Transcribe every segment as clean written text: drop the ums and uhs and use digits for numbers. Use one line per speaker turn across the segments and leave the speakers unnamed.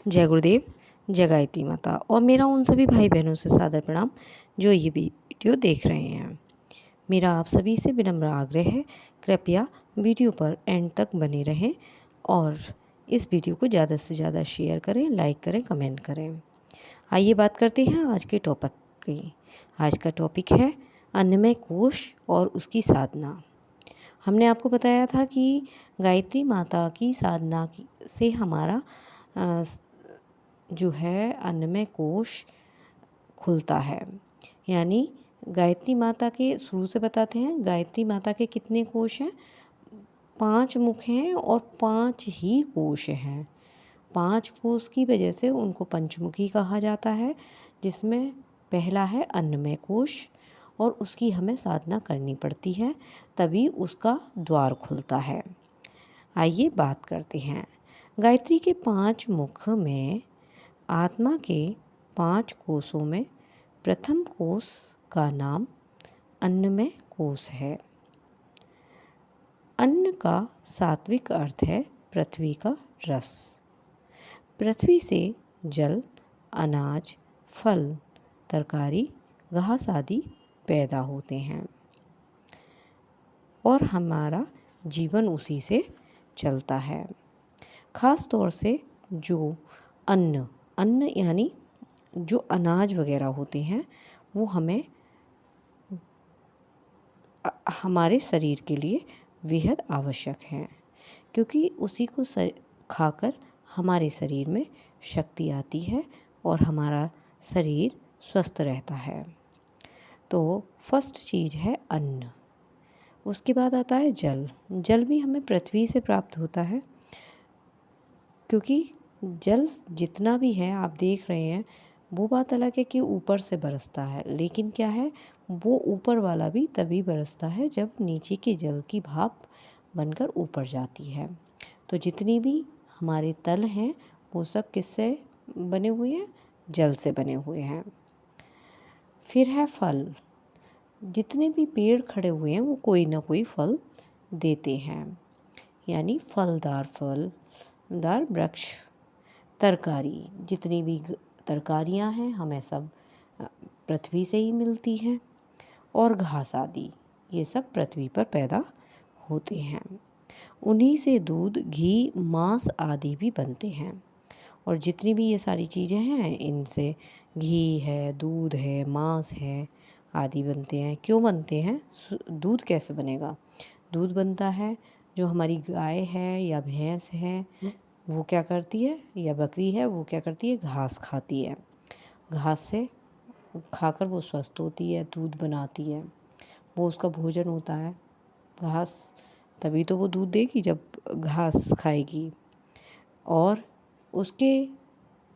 जय गुरुदेव, जय गायत्री माता और मेरा उन सभी भाई बहनों से सादर प्रणाम जो ये वीडियो देख रहे हैं। मेरा आप सभी से विनम्र आग्रह है, कृपया वीडियो पर एंड तक बने रहें और इस वीडियो को ज़्यादा से ज़्यादा शेयर करें, लाइक करें, कमेंट करें। आइए बात करते हैं आज के टॉपिक की। आज का टॉपिक है अन्नमय कोश और उसकी साधना। हमने आपको बताया था कि गायत्री माता की साधना से हमारा जो है अन्नमय कोश खुलता है। यानी गायत्री माता के शुरू से बताते हैं, गायत्री माता के कितने कोश हैं? 5 मुख हैं और 5 ही कोश हैं। 5 कोश की वजह से उनको पंचमुखी कहा जाता है, जिसमें पहला है अन्नमय कोश और उसकी हमें साधना करनी पड़ती है, तभी उसका द्वार खुलता है। आइए बात करते हैं। गायत्री के 5 मुख में आत्मा के 5 कोशों में प्रथम कोश का नाम अन्नमय कोश है। अन्न का सात्विक अर्थ है पृथ्वी का रस। पृथ्वी से जल, अनाज, फल, तरकारी, घास आदि पैदा होते हैं और हमारा जीवन उसी से चलता है। ख़ास तौर से जो अन्न यानी जो अनाज वगैरह होते हैं वो हमारे शरीर के लिए बेहद आवश्यक हैं, क्योंकि उसी को खाकर हमारे शरीर में शक्ति आती है और हमारा शरीर स्वस्थ रहता है। तो फर्स्ट चीज़ है अन्न। उसके बाद आता है जल। जल भी हमें पृथ्वी से प्राप्त होता है, क्योंकि जल जितना भी है आप देख रहे हैं, वो बात अलग है कि ऊपर से बरसता है, लेकिन क्या है, वो ऊपर वाला भी तभी बरसता है जब नीचे के जल की भाप बनकर ऊपर जाती है। तो जितनी भी हमारे तल हैं वो सब किससे बने हुए हैं? जल से बने हुए हैं। फिर है फल। जितने भी पेड़ खड़े हुए हैं वो कोई ना कोई फल देते हैं, यानी फलदार वृक्ष। तरकारी, जितनी भी तरकारियां हैं हमें सब पृथ्वी से ही मिलती हैं और घास आदि ये सब पृथ्वी पर पैदा होते हैं। उन्हीं से दूध, घी, मांस आदि भी बनते हैं और जितनी भी ये सारी चीज़ें हैं इनसे घी है, दूध है, मांस है आदि बनते हैं। क्यों बनते हैं? दूध कैसे बनेगा? दूध बनता है, जो हमारी गाय है या भैंस है वो क्या करती है, या बकरी है वो क्या करती है, घास खाती है। घास से खाकर वो स्वस्थ होती है, दूध बनाती है, वो उसका भोजन होता है घास। तभी तो वो दूध देगी जब घास खाएगी। और उसके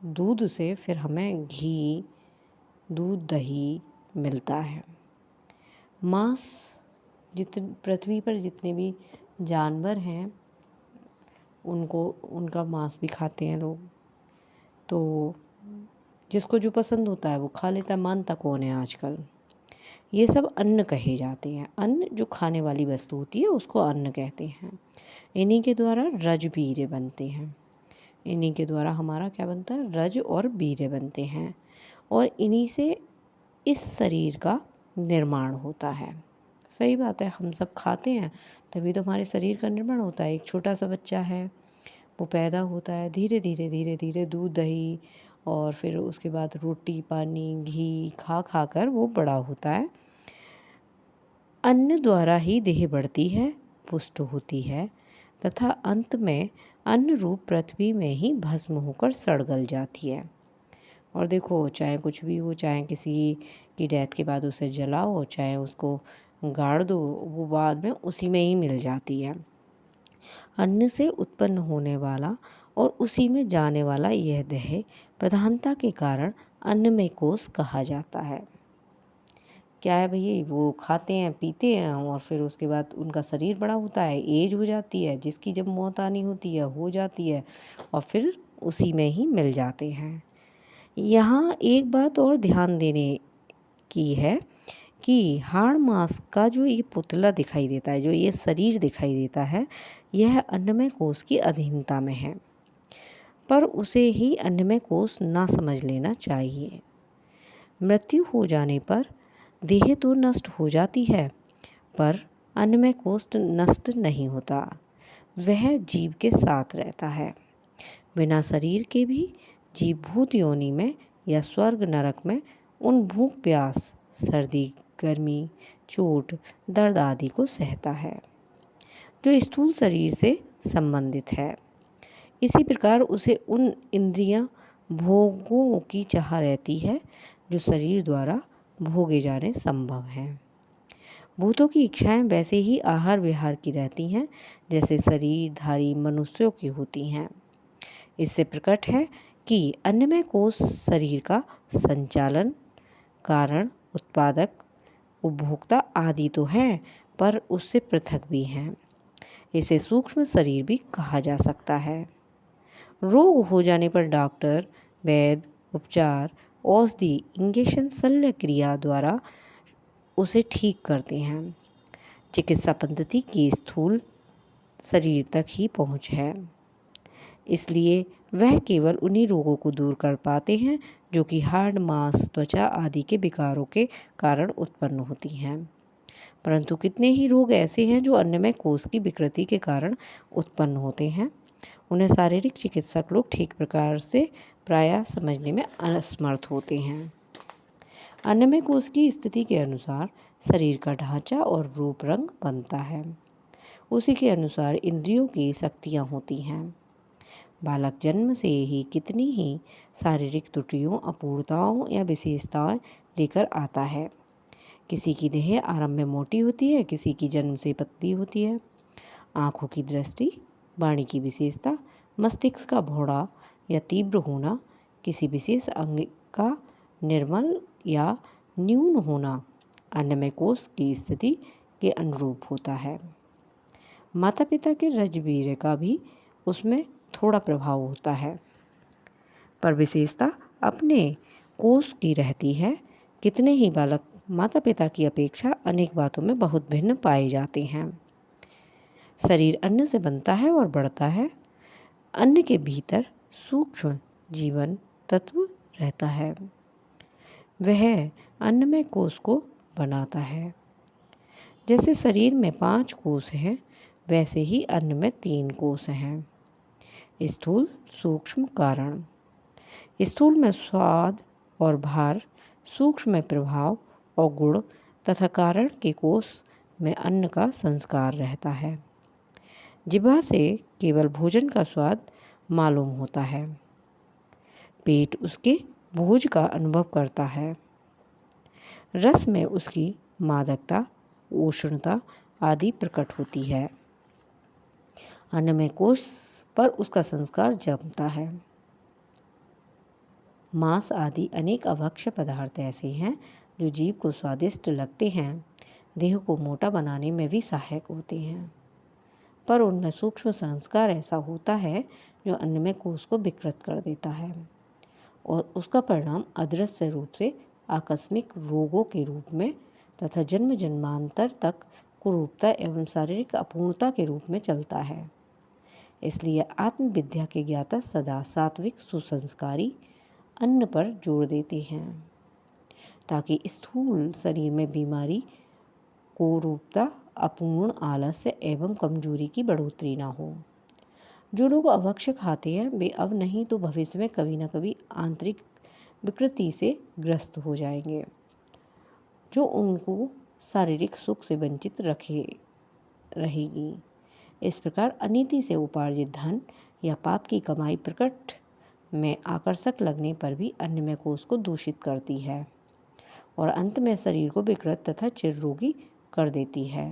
दूध से फिर हमें घी, दूध, दही मिलता है। मांस, पृथ्वी पर जितने भी जानवर हैं उनका मांस भी खाते हैं लोग। तो जिसको जो पसंद होता है वो खा लेता है, मानता कौन है आजकल। ये सब अन्न कहे जाते हैं। अन्न जो खाने वाली वस्तु होती है उसको अन्न कहते हैं। इन्हीं के द्वारा रज वीर्य बनते हैं। इन्हीं के द्वारा हमारा क्या बनता है? रज और वीर्य बनते हैं और इन्हीं से इस शरीर का निर्माण होता है। सही बात है, हम सब खाते हैं तभी तो हमारे शरीर का निर्माण होता है। एक छोटा सा बच्चा है, वो पैदा होता है, धीरे धीरे दूध, दही और फिर उसके बाद रोटी, पानी, घी खा कर वो बड़ा होता है। अन्न द्वारा ही देह बढ़ती है, पुष्ट होती है तथा अंत में अन्न रूप पृथ्वी में ही भस्म होकर सड़ गल जाती है। और देखो, चाहे कुछ भी हो, चाहे किसी की डेथ के बाद उसे जलाओ, चाहे उसको गाड़ दो, वो बाद में उसी में ही मिल जाती है। अन्न से उत्पन्न होने वाला और उसी में जाने वाला यह देह प्रधानता के कारण अन्नमय कोश कहा जाता है। क्या है भैया, वो खाते हैं, पीते हैं और फिर उसके बाद उनका शरीर बड़ा होता है, एज हो जाती है, जिसकी जब मौत आनी होती है हो जाती है और फिर उसी में ही मिल जाते हैं। यहाँ एक बात और ध्यान देने की है कि हाड़ मांस का जो ये पुतला दिखाई देता है, जो ये शरीर दिखाई देता है, यह अन्नमय कोश की अधीनता में है। पर उसे ही अन्नमय कोश ना समझ लेना चाहिए। मृत्यु हो जाने पर देह तो नष्ट हो जाती है, पर अन्नमय कोश नष्ट नहीं होता, वह जीव के साथ रहता है। बिना शरीर के भी जीव भूत योनि में या स्वर्ग नरक में उन भूख प्यास, सर्दी गर्मी, चोट दर्द आदि को सहता है, जो स्थूल शरीर से संबंधित है। इसी प्रकार उसे उन इंद्रियां भोगों की चाह रहती है जो शरीर द्वारा भोगे जाने संभव हैं। भूतों की इच्छाएं वैसे ही आहार विहार की रहती हैं जैसे शरीरधारी मनुष्यों की होती हैं। इससे प्रकट है कि अन्नमय कोश शरीर का संचालन, कारण, उत्पादक, उपभोक्ता आदि तो हैं, पर उससे पृथक भी हैं। इसे सूक्ष्म शरीर भी कहा जा सकता है। रोग हो जाने पर डॉक्टर, वैद्य, उपचार, औषधि, इंजेक्शन, शल्य क्रिया द्वारा उसे ठीक करते हैं। चिकित्सा पद्धति की स्थूल शरीर तक ही पहुंच है, इसलिए वह केवल उन्हीं रोगों को दूर कर पाते हैं जो कि हाड़, मांस, त्वचा आदि के विकारों के कारण उत्पन्न होती हैं। परंतु कितने ही रोग ऐसे हैं जो अन्नमय कोश की विकृति के कारण उत्पन्न होते हैं। उन्हें शारीरिक चिकित्सक लोग ठीक प्रकार से प्रायः समझने में असमर्थ होते हैं। अन्नमय कोश की स्थिति के अनुसार शरीर का ढांचा और रूप रंग बनता है। उसी के अनुसार इंद्रियों की शक्तियाँ होती हैं। बालक जन्म से ही कितनी ही शारीरिक त्रुटियों, अपूर्णताओं या विशेषताएं लेकर आता है। किसी की देह आरंभ में मोटी होती है, किसी की जन्म से पतली होती है। आँखों की दृष्टि, वाणी की विशेषता, मस्तिष्क का भौड़ा या तीव्र होना, किसी विशेष अंग का निर्मल या न्यून होना अन्नमय कोश की स्थिति के अनुरूप होता है। माता पिता के रजवीर्य का भी उसमें थोड़ा प्रभाव होता है, पर विशेषता अपने कोश की रहती है। कितने ही बालक माता पिता की अपेक्षा अनेक बातों में बहुत भिन्न पाए जाते हैं। शरीर अन्न से बनता है और बढ़ता है। अन्न के भीतर सूक्ष्म जीवन तत्व रहता है, वह अन्नमय कोश को बनाता है। जैसे शरीर में 5 कोश हैं, वैसे ही अन्न में 3 कोश हैं। स्थूल, सूक्ष्म, कारण। स्थूल में स्वाद और भार, सूक्ष्म में प्रभाव और गुण तथा कारण के कोश में अन्न का संस्कार रहता है। जिह्वा से केवल भोजन का स्वाद मालूम होता है, पेट उसके भोज का अनुभव करता है। रस में उसकी मादकता, उष्णता आदि प्रकट होती है। अन्नमय कोश पर उसका संस्कार जमता है। मांस आदि अनेक अभक्ष्य पदार्थ ऐसे हैं जो जीव को स्वादिष्ट लगते हैं, देह को मोटा बनाने में भी सहायक होते हैं, पर उनमें सूक्ष्म संस्कार ऐसा होता है जो अन्नमय कोश को विकृत कर देता है और उसका परिणाम अदृश्य रूप से आकस्मिक रोगों के रूप में तथा जन्म जन्मांतर तक कुरूपता एवं शारीरिक अपूर्णता के रूप में चलता है। इसलिए आत्मविद्या के ज्ञाता सदा सात्विक सुसंस्कारी अन्न पर जोर देते हैं, ताकि स्थूल शरीर में बीमारी, कुरूपता, अपूर्ण, आलस्य एवं कमजोरी की बढ़ोतरी ना हो। जो लोग अभक्ष्य खाते हैं वे अब नहीं तो भविष्य में कभी न कभी आंतरिक विकृति से ग्रस्त हो जाएंगे, जो उनको शारीरिक सुख से वंचित रहेगी। इस प्रकार अनीति से उपार्जित धन या पाप की कमाई प्रकट में आकर्षक लगने पर भी अन्नमय कोश को दूषित करती है और अंत में शरीर को विकृत तथा चिररोगी कर देती है।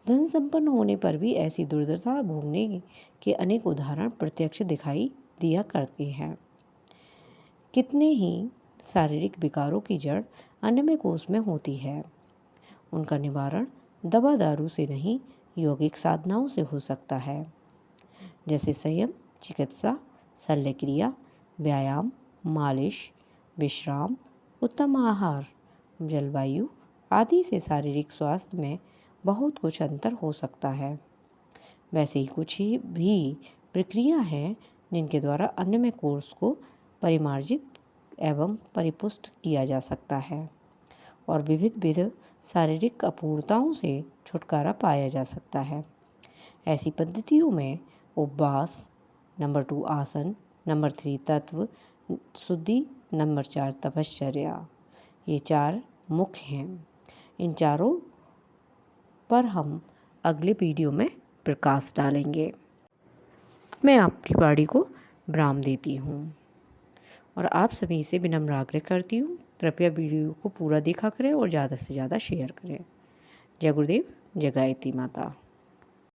धन संपन्न होने पर भी ऐसी दुर्दशा भोगने के अनेक उदाहरण प्रत्यक्ष दिखाई दिया करते हैं। कितने ही शारीरिक विकारों की जड़ अन्नमय कोश में होती है। उनका निवारण दवा दारू से नहीं, यौगिक साधनाओं से हो सकता है, जैसे संयम, चिकित्सा, शल्य क्रिया, व्यायाम, मालिश, विश्राम, उत्तम आहार, जलवायु आदि से शारीरिक स्वास्थ्य में बहुत कुछ अंतर हो सकता है। वैसे ही कुछ ही भी प्रक्रिया है जिनके द्वारा अन्न में कोष को परिमार्जित एवं परिपुष्ट किया जा सकता है और विविध शारीरिक अपूर्णताओं से छुटकारा पाया जा सकता है। ऐसी पद्धतियों में उपवास, नंबर 2 आसन, नंबर 3 तत्व शुद्धि, नंबर 4 तपश्चर्या, ये 4 मुख्य हैं। इन चारों पर हम अगले वीडियो में प्रकाश डालेंगे। मैं आपकी वाणी को विराम देती हूँ और आप सभी से विनम्र आग्रह करती हूँ, कृपया वीडियो को पूरा देखा करें और ज़्यादा से ज़्यादा शेयर करें। जय गुरुदेव, जय गायत्री माता।